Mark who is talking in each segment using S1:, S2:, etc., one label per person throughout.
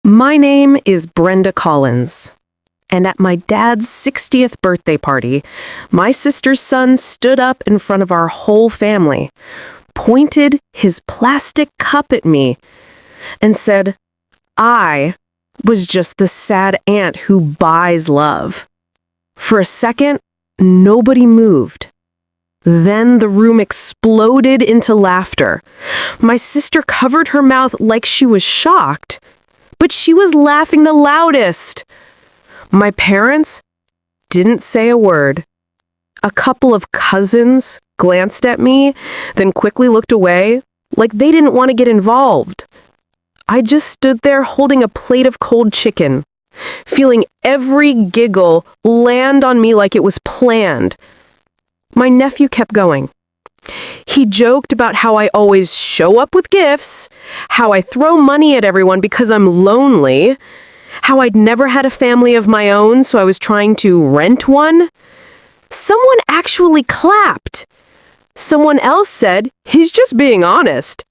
S1: My name is Brenda Collins, and at my dad's 60th birthday party, my sister's son stood up in front of our whole family, pointed his plastic cup at me, and said, I was just the sad aunt who buys love. For a second, nobody moved. Then the room exploded into laughter. My sister covered her mouth like she was shocked, but she was laughing the loudest. My parents didn't say a word. A couple of cousins glanced at me, then quickly looked away, like they didn't want to get involved. I just stood there holding a plate of cold chicken, feeling every giggle land on me like it was planned. My nephew kept going. He joked about how I always show up with gifts, how I throw money at everyone because I'm lonely, how I'd never had a family of my own, so I was trying to rent one. Someone actually clapped. Someone else said, he's just being honest.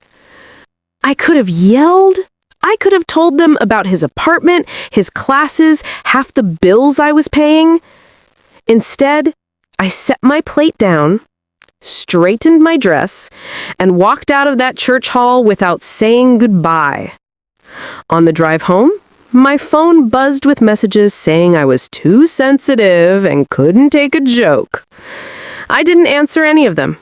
S1: I could have yelled. I could have told them about his apartment, his classes, half the bills I was paying. Instead, I set my plate down, straightened my dress, and walked out of that church hall without saying goodbye. On the drive home, my phone buzzed with messages saying I was too sensitive and couldn't take a joke. I didn't answer any of them.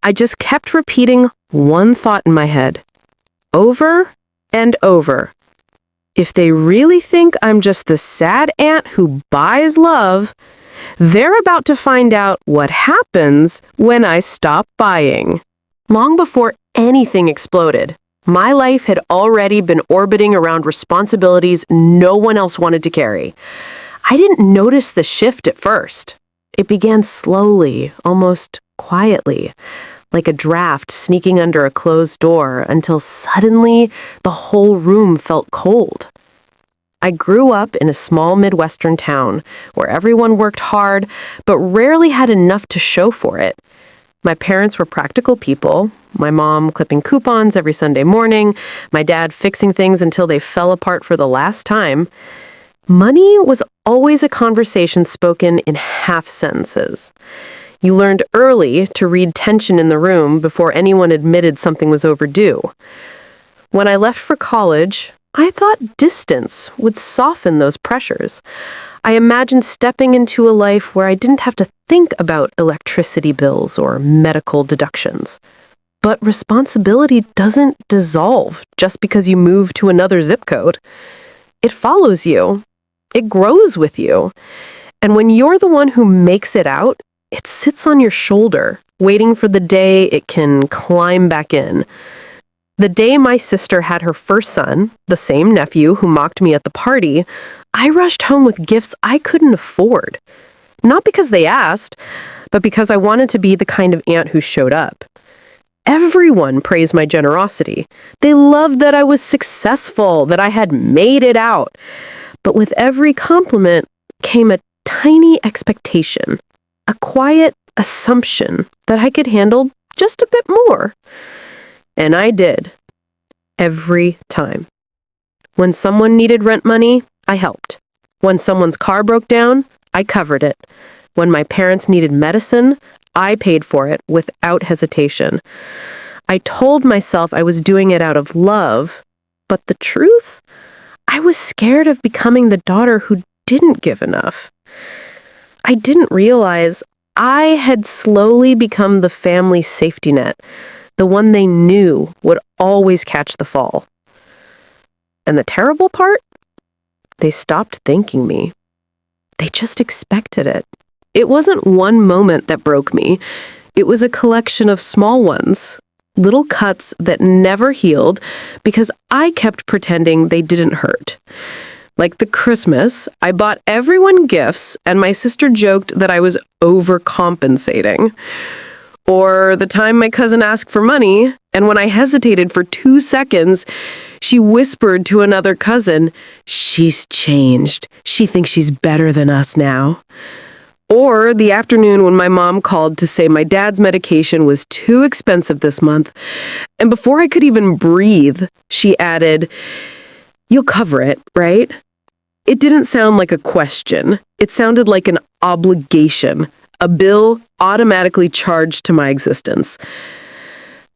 S1: I just kept repeating one thought in my head, over and over. If they really think I'm just the sad aunt who buys love, they're about to find out what happens when I stop buying. Long before anything exploded, my life had already been orbiting around responsibilities no one else wanted to carry. I didn't notice the shift at first. It began slowly, almost quietly, like a draft sneaking under a closed door, until suddenly the whole room felt cold. I grew up in a small Midwestern town where everyone worked hard but rarely had enough to show for it. My parents were practical people, my mom clipping coupons every Sunday morning, my dad fixing things until they fell apart for the last time. Money was always a conversation spoken in half sentences. You learned early to read tension in the room before anyone admitted something was overdue. When I left for college, I thought distance would soften those pressures. I imagined stepping into a life where I didn't have to think about electricity bills or medical deductions. But responsibility doesn't dissolve just because you move to another zip code. It follows you. It grows with you. And when you're the one who makes it out, it sits on your shoulder, waiting for the day it can climb back in. The day my sister had her first son, the same nephew who mocked me at the party, I rushed home with gifts I couldn't afford. Not because they asked, but because I wanted to be the kind of aunt who showed up. Everyone praised my generosity. They loved that I was successful, that I had made it out. But with every compliment came a tiny expectation, a quiet assumption that I could handle just a bit more. And I did. Every time. When someone needed rent money, I helped. When someone's car broke down, I covered it. When my parents needed medicine, I paid for it without hesitation. I told myself I was doing it out of love, but the truth? I was scared of becoming the daughter who didn't give enough. I didn't realize I had slowly become the family's safety net, the one they knew would always catch the fall. And the terrible part? They stopped thanking me. They just expected it. It wasn't one moment that broke me. It was a collection of small ones, little cuts that never healed because I kept pretending they didn't hurt. Like the Christmas, I bought everyone gifts and my sister joked that I was overcompensating. Or the time my cousin asked for money, and when I hesitated for 2 seconds, she whispered to another cousin, "She's changed. She thinks she's better than us now." Or the afternoon when my mom called to say my dad's medication was too expensive this month, and before I could even breathe, she added, You'll cover it, right? It didn't sound like a question. It sounded like an obligation, a bill automatically charged to my existence.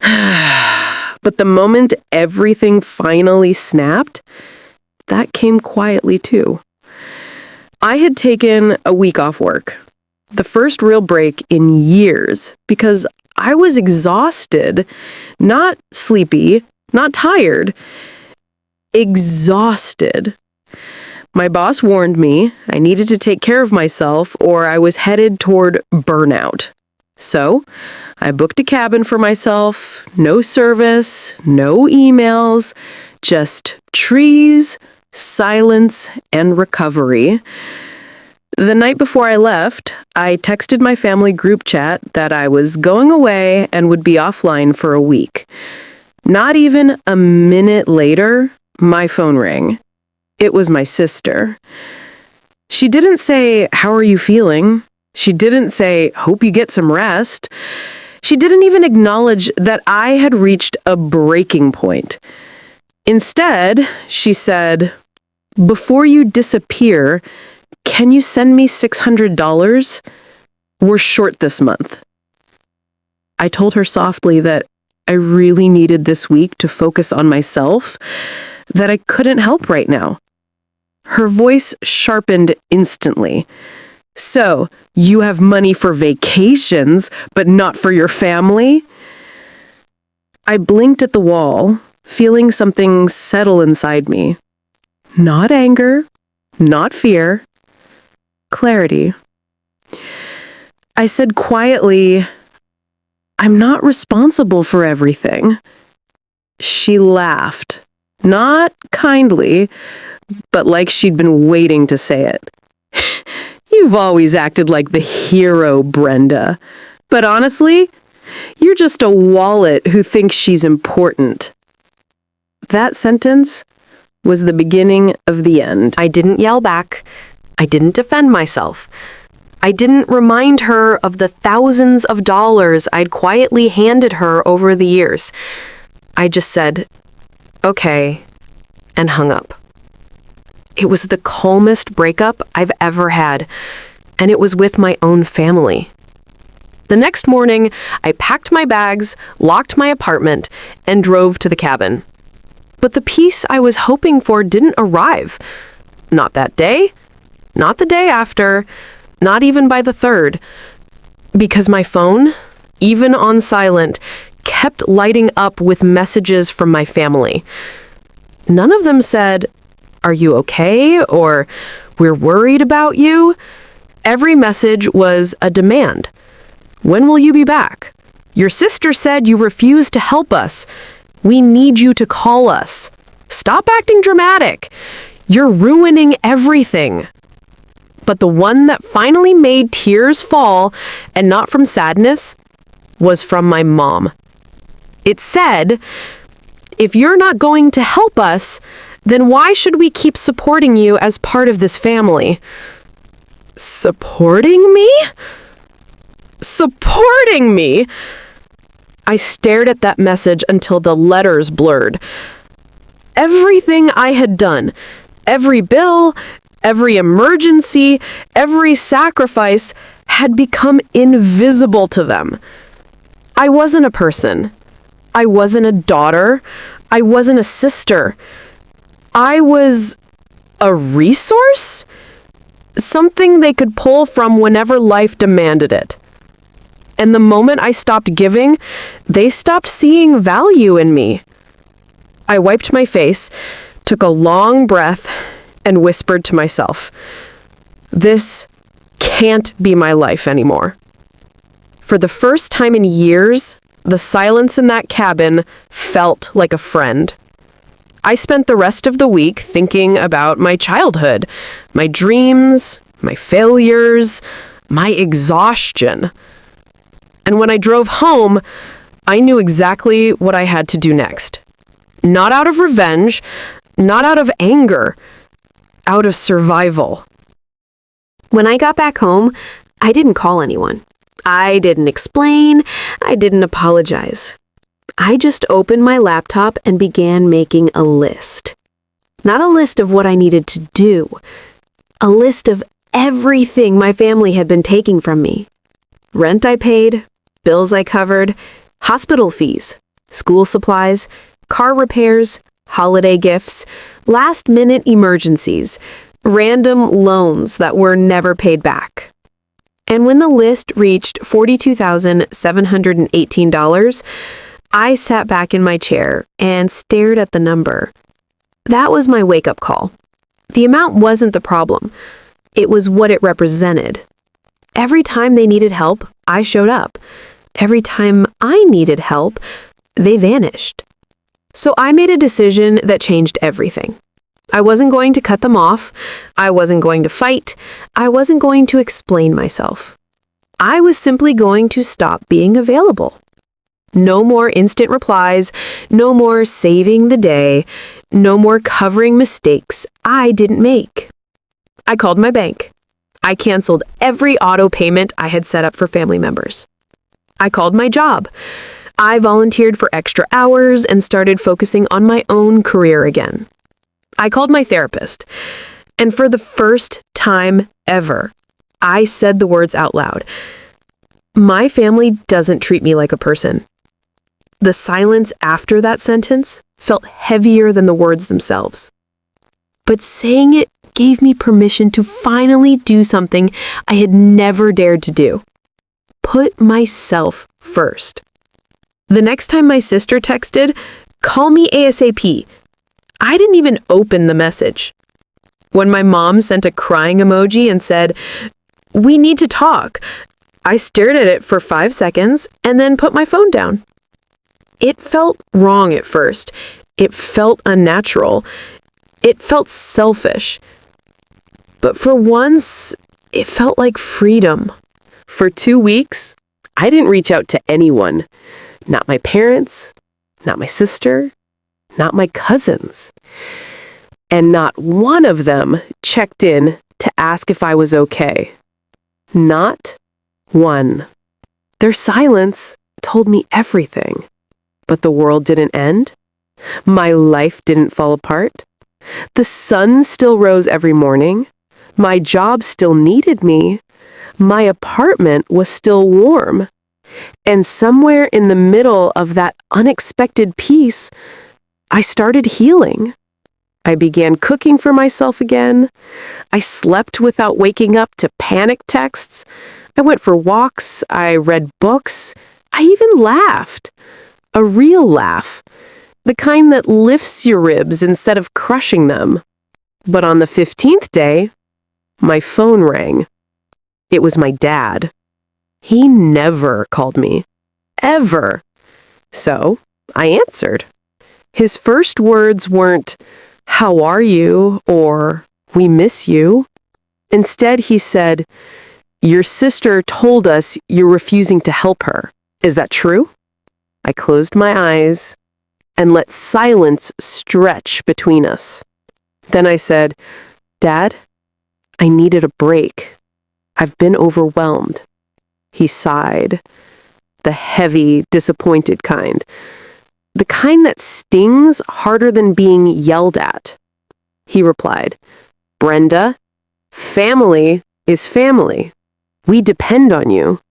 S1: But the moment everything finally snapped, that came quietly too. I had taken a week off work, the first real break in years, because I was exhausted, not sleepy, not tired, exhausted. My boss warned me I needed to take care of myself or I was headed toward burnout. So, I booked a cabin for myself, no service, no emails, just trees, silence, and recovery. The night before I left, I texted my family group chat that I was going away and would be offline for a week. Not even a minute later, my phone rang. It was my sister. She didn't say, "How are you feeling?" She didn't say, "Hope you get some rest." She didn't even acknowledge that I had reached a breaking point. Instead, she said, "Before you disappear, can you send me $600? We're short this month." I told her softly that I really needed this week to focus on myself, that I couldn't help right now. Her voice sharpened instantly. "So, you have money for vacations, but not for your family?" I blinked at the wall, feeling something settle inside me. Not anger, not fear, clarity. I said quietly, "I'm not responsible for everything." She laughed, not kindly, but like she'd been waiting to say it. "You've always acted like the hero, Brenda. But honestly, you're just a wallet who thinks she's important." That sentence was the beginning of the end. I didn't yell back. I didn't defend myself. I didn't remind her of the thousands of dollars I'd quietly handed her over the years. I just said, "Okay," and hung up. It was the calmest breakup I've ever had, and it was with my own family. The next morning, I packed my bags, locked my apartment, and drove to the cabin. But the peace I was hoping for didn't arrive. Not that day, not the day after, not even by the third. Because my phone, even on silent, kept lighting up with messages from my family. None of them said, "Are you okay?" or "We're worried about you." Every message was a demand. "When will you be back? Your sister said you refused to help us. We need you to call us. Stop acting dramatic. You're ruining everything." But the one that finally made tears fall, and not from sadness, was from my mom. It said, "If you're not going to help us, then why should we keep supporting you as part of this family?" Supporting me? Supporting me? I stared at that message until the letters blurred. Everything I had done, every bill, every emergency, every sacrifice had become invisible to them. I wasn't a person. I wasn't a daughter. I wasn't a sister. I was a resource? Something they could pull from whenever life demanded it. And the moment I stopped giving, they stopped seeing value in me. I wiped my face, took a long breath, and whispered to myself, "This can't be my life anymore." For the first time in years, the silence in that cabin felt like a friend. I spent the rest of the week thinking about my childhood, my dreams, my failures, my exhaustion. And when I drove home, I knew exactly what I had to do next. Not out of revenge, not out of anger, out of survival. When I got back home, I didn't call anyone. I didn't explain. I didn't apologize. I just opened my laptop and began making a list.
S2: Not a list of what I needed to do. A list of everything my family had been taking from me. Rent I paid, bills I covered, hospital fees, school supplies, car repairs, holiday gifts, last-minute emergencies, random loans that were never paid back. And when the list reached $42,718, I sat back in my chair and stared at the number. That was my wake-up call. The amount wasn't the problem. It was what it represented. Every time they needed help, I showed up. Every time I needed help, they vanished. So I made a decision that changed everything. I wasn't going to cut them off. I wasn't going to fight. I wasn't going to explain myself. I was simply going to stop being available. No more instant replies, no more saving the day, no more covering mistakes I didn't make. I called my bank. I canceled every auto payment I had set up for family members. I called my job. I volunteered for extra hours and started focusing on my own career again. I called my therapist, and for the first time ever, I said the words out loud. My family doesn't treat me like a person. The silence after that sentence felt heavier than the words themselves. But saying it gave me permission to finally do something I had never dared to do. Put myself first. The next time my sister texted, "Call me ASAP," I didn't even open the message. When my mom sent a crying emoji and said, "We need to talk," I stared at it for 5 seconds and then put my phone down. It felt wrong at first. It felt unnatural. It felt selfish. But for once, it felt like freedom. For 2 weeks, I didn't reach out to anyone. Not my parents, not my sister, not my cousins. And not one of them checked in to ask if I was okay. Not one. Their silence told me everything. But the world didn't end. My life didn't fall apart. The sun still rose every morning. My job still needed me. My apartment was still warm. And somewhere in the middle of that unexpected peace, I started healing. I began cooking for myself again. I slept without waking up to panic texts. I went for walks. I read books. I even laughed. A real laugh. The kind that lifts your ribs instead of crushing them. But on the 15th day, my phone rang. It was my dad. He never called me. Ever. So I answered. His first words weren't, "How are you?" or "We miss you." Instead, he said, "Your sister told us you're refusing to help her. Is that true?" I closed my eyes and let silence stretch between us. Then I said, "Dad, I needed a break. I've been overwhelmed." He sighed, the heavy, disappointed kind. The kind that stings harder than being yelled at. He replied, "Brenda, family is family. We depend on you."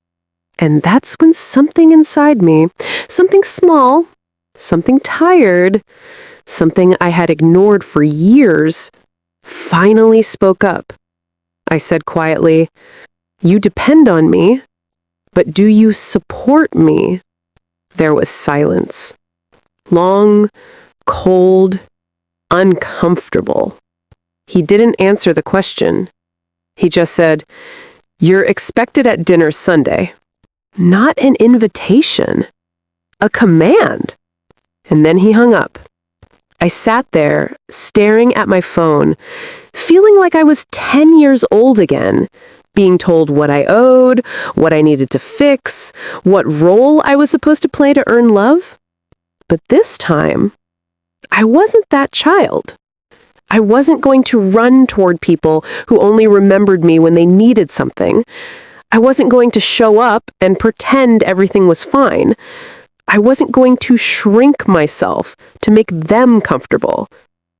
S2: And that's when something inside me, something small, something tired, something I had ignored for years, finally spoke up. I said quietly, "You depend on me, but do you support me?" There was silence. Long, cold, uncomfortable. He didn't answer the question. He just said, "You're expected at dinner Sunday." Not an invitation. A command. And then he hung up. I sat there, staring at my phone, feeling like I was 10 years old again, being told what I owed, what I needed to fix, what role I was supposed to play to earn love. But this time, I wasn't that child. I wasn't going to run toward people who only remembered me when they needed something. I wasn't going to show up and pretend everything was fine. I wasn't going to shrink myself to make them comfortable.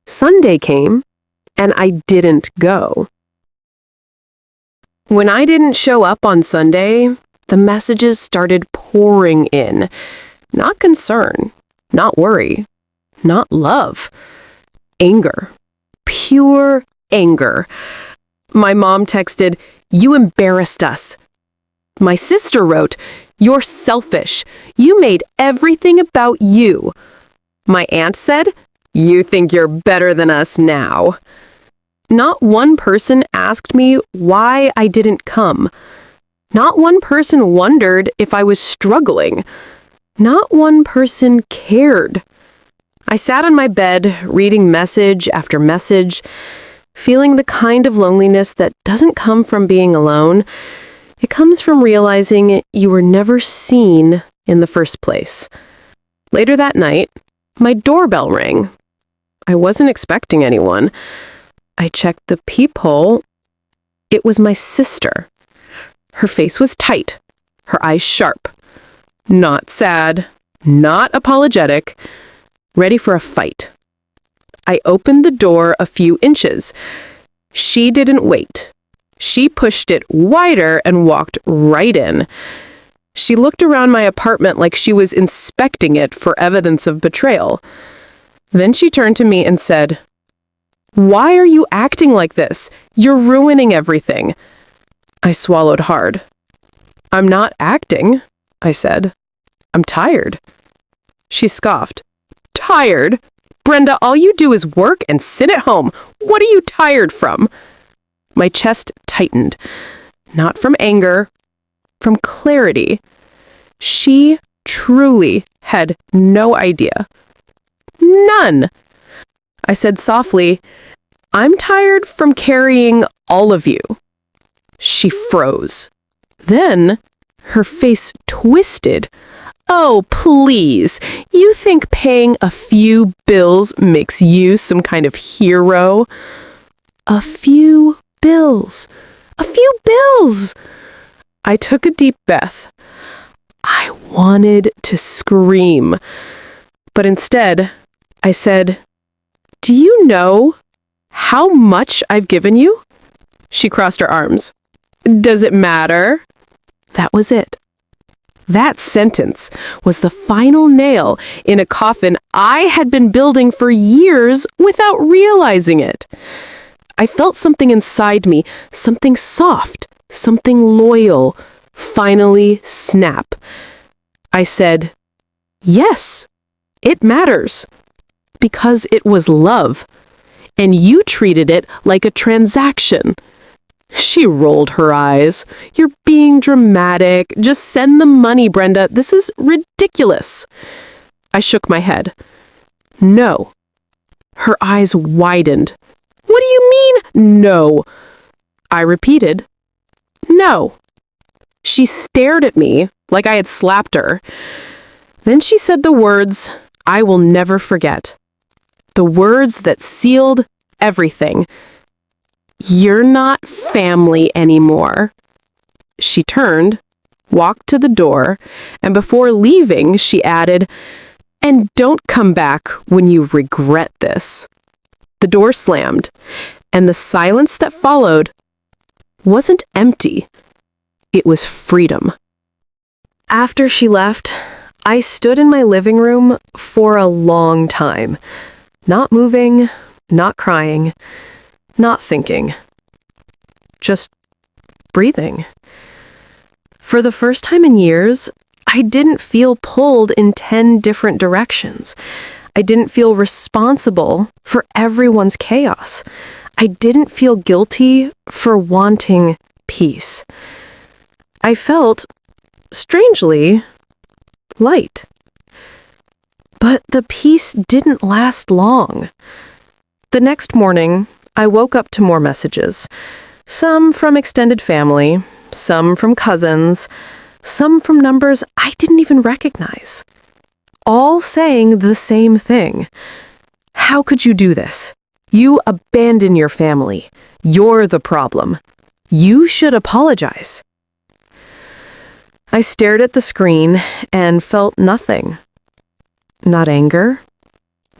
S1: Sunday came, and I didn't go. When I didn't show up on Sunday, the messages started pouring in. Not concern, not worry, not love. Anger. Pure anger. My mom texted, "You embarrassed us." My sister wrote, "You're selfish. You made everything about you." My aunt said, "You think you're better than us now." Not one person asked me why I didn't come. Not one person wondered if I was struggling. Not one person cared. I sat on my bed, reading message after message, feeling the kind of loneliness that doesn't come from being alone. It comes from realizing you were never seen in the first place. Later that night, my doorbell rang. I wasn't expecting anyone. I checked the peephole. It was my sister. Her face was tight, her eyes sharp. Not sad, not apologetic, ready for a fight. I opened the door a few inches. She didn't wait. She pushed it wider and walked right in. She looked around my apartment like she was inspecting it for evidence of betrayal. Then she turned to me and said, "Why are you acting like this? You're ruining everything." I swallowed hard. "I'm not acting," I said. "I'm tired." She scoffed. "Tired? Brenda, all you do is work and sit at home. What are you tired from?" My chest tightened. Not from anger, from clarity. She truly had no idea. None. I said softly, "I'm tired from carrying all of you." She froze. Then her face twisted. "Oh, please. You think paying a few bills makes you some kind of hero?" A few bills. A few bills. I took a deep breath. I wanted to scream. But instead, I said, "Do you know how much I've given you?" She crossed her arms. "Does it matter?" That was it. That sentence was the final nail in a coffin I had been building for years without realizing it. I felt something inside me, something soft, something loyal, finally snap. I said, "Yes, it matters." Because it was love. And you treated it like a transaction. She rolled her eyes. "You're being dramatic. Just send the money, Brenda. This is ridiculous." I shook my head. "No." Her eyes widened. "What do you mean, no?" I repeated, "No." She stared at me like I had slapped her. Then she said the words I will never forget. The words that sealed everything. "You're not family anymore." She turned, walked to the door, and before leaving, she added, "And don't come back when you regret this." The door slammed, and the silence that followed wasn't empty. It was freedom. After she left, I stood in my living room for a long time. Not moving, not crying, not thinking. Just breathing. For the first time in years, I didn't feel pulled in 10 different directions. I didn't feel responsible for everyone's chaos. I didn't feel guilty for wanting peace. I felt, strangely, light. But the peace didn't last long. The next morning, I woke up to more messages. Some from extended family, some from cousins, some from numbers I didn't even recognize. All saying the same thing. "How could you do this? You abandon your family. You're the problem. You should apologize." I stared at the screen and felt nothing. Not anger,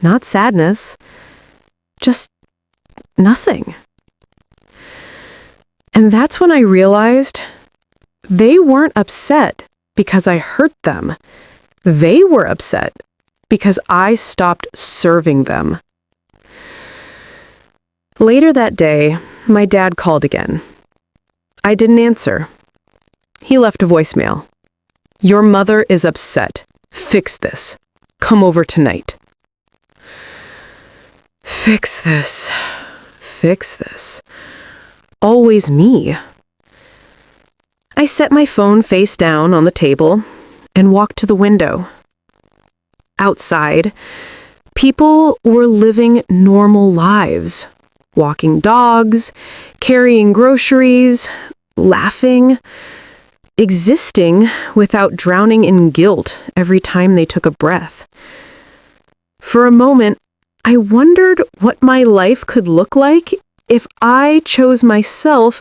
S1: not sadness, Just nothing. And that's when I realized they weren't upset because I hurt them. They were upset because I stopped serving them. Later that day, my dad called again. I didn't answer. He left a voicemail. "Your mother is upset. Fix this. Come over tonight." Fix this. Fix this. Always me. I set my phone face down on the table and walked to the window. Outside, people were living normal lives, walking dogs, carrying groceries, laughing, existing without drowning in guilt every time they took a breath. For a moment, I wondered what my life could look like if I chose myself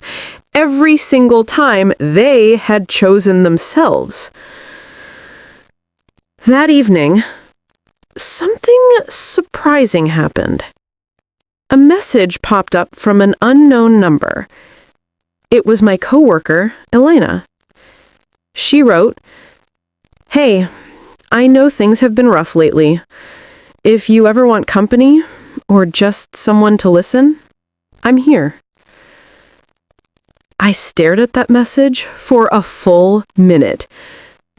S1: every single time they had chosen themselves. That evening, something surprising happened. A message popped up from an unknown number. It was my coworker, Elena. She wrote, "Hey, I know things have been rough lately. If you ever want company or just someone to listen, I'm here." I stared at that message for a full minute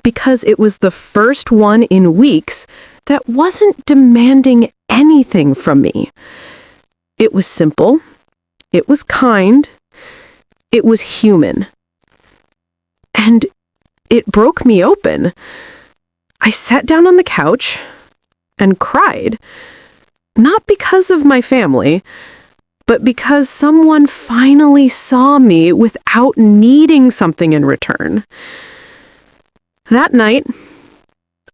S1: because it was the first one in weeks that wasn't demanding anything from me. It was simple. It was kind. It was human. And it broke me open. I sat down on the couch and cried. Not because of my family, but because someone finally saw me without needing something in return. That night,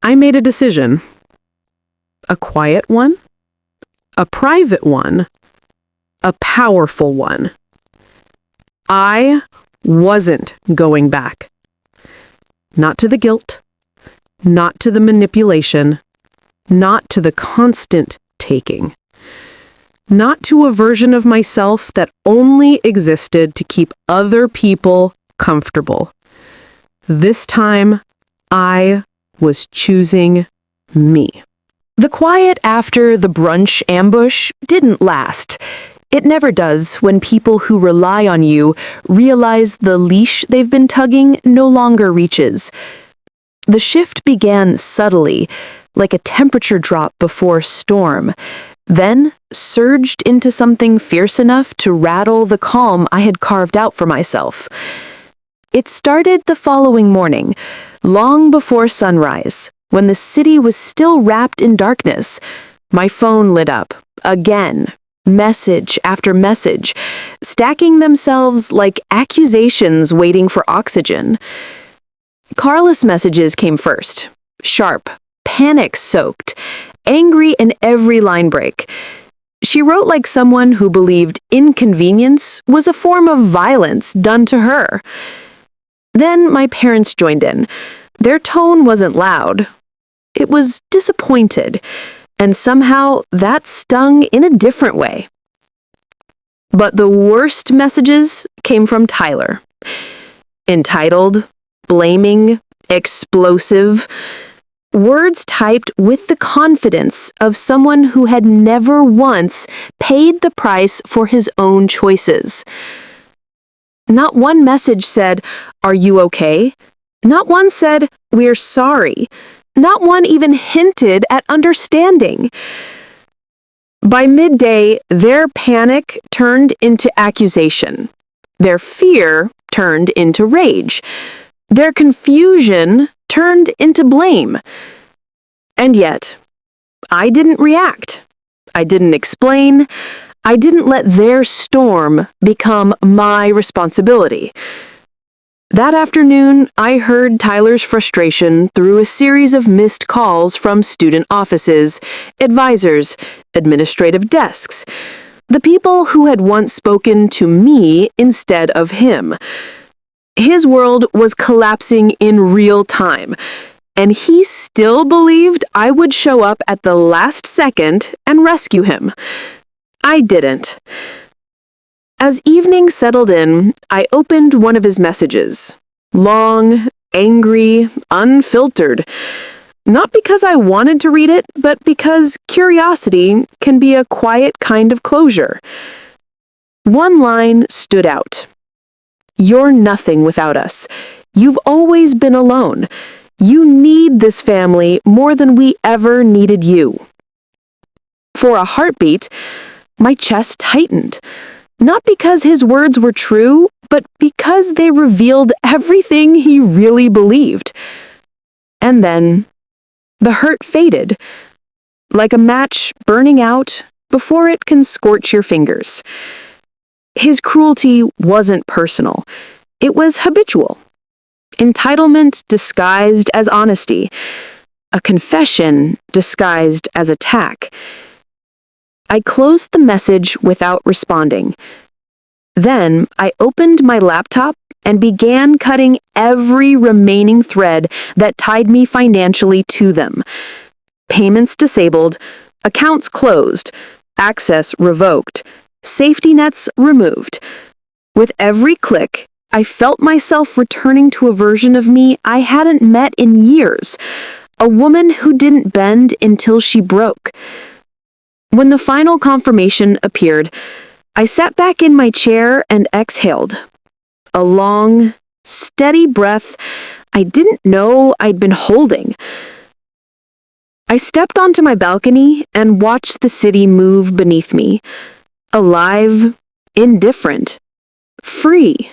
S1: I made a decision. A quiet one, a private one, a powerful one. I wasn't going back. Not to the guilt, not to the manipulation, not to the constant taking. Not to a version of myself that only existed to keep other people comfortable. This time, I was choosing me. The quiet after the brunch ambush didn't last. It never does when people who rely on you realize the leash they've been tugging no longer reaches. The shift began subtly, like a temperature drop before a storm, then surged into something fierce enough to rattle the calm I had carved out for myself. It started the following morning, long before sunrise, when the city was still wrapped in darkness. My phone lit up, again, message after message, stacking themselves like accusations waiting for oxygen. Carla's messages came first, sharp, panic-soaked, angry in every line break. She wrote like someone who believed inconvenience was a form of violence done to her. Then my parents joined in. Their tone wasn't loud. It was disappointed, and somehow that stung in a different way. But the worst messages came from Tyler. Entitled, blaming, explosive. Words typed with the confidence of someone who had never once paid the price for his own choices. Not one message said, "Are you okay?" Not one said, "We're sorry." Not one even hinted at understanding. By midday, their panic turned into accusation. Their fear turned into rage. Their confusion turned into blame. And yet, I didn't react. I didn't explain. I didn't let their storm become my responsibility. That afternoon, I heard Tyler's frustration through a series of missed calls from student offices, advisors, administrative desks, the people who had once spoken to me instead of him. His world was collapsing in real time, and he still believed I would show up at the last second and rescue him. I didn't. As evening settled in, I opened one of his messages. Long, angry, unfiltered. Not because I wanted to read it, but because curiosity can be a quiet kind of closure. One line stood out. "You're nothing without us. You've always been alone. You need this family more than we ever needed you." For a heartbeat, my chest tightened. Not because his words were true, but because they revealed everything he really believed. And then, the hurt faded, like a match burning out before it can scorch your fingers. His cruelty wasn't personal. It was habitual. Entitlement disguised as honesty. A confession disguised as attack. I closed the message without responding. Then I opened my laptop and began cutting every remaining thread that tied me financially to them. Payments disabled, accounts closed, access revoked, safety nets removed. With every click, I felt myself returning to a version of me I hadn't met in years, a woman who didn't bend until she broke. When the final confirmation appeared, I sat back in my chair and exhaled. A long, steady breath I didn't know I'd been holding. I stepped onto my balcony and watched the city move beneath me. Alive, indifferent, free.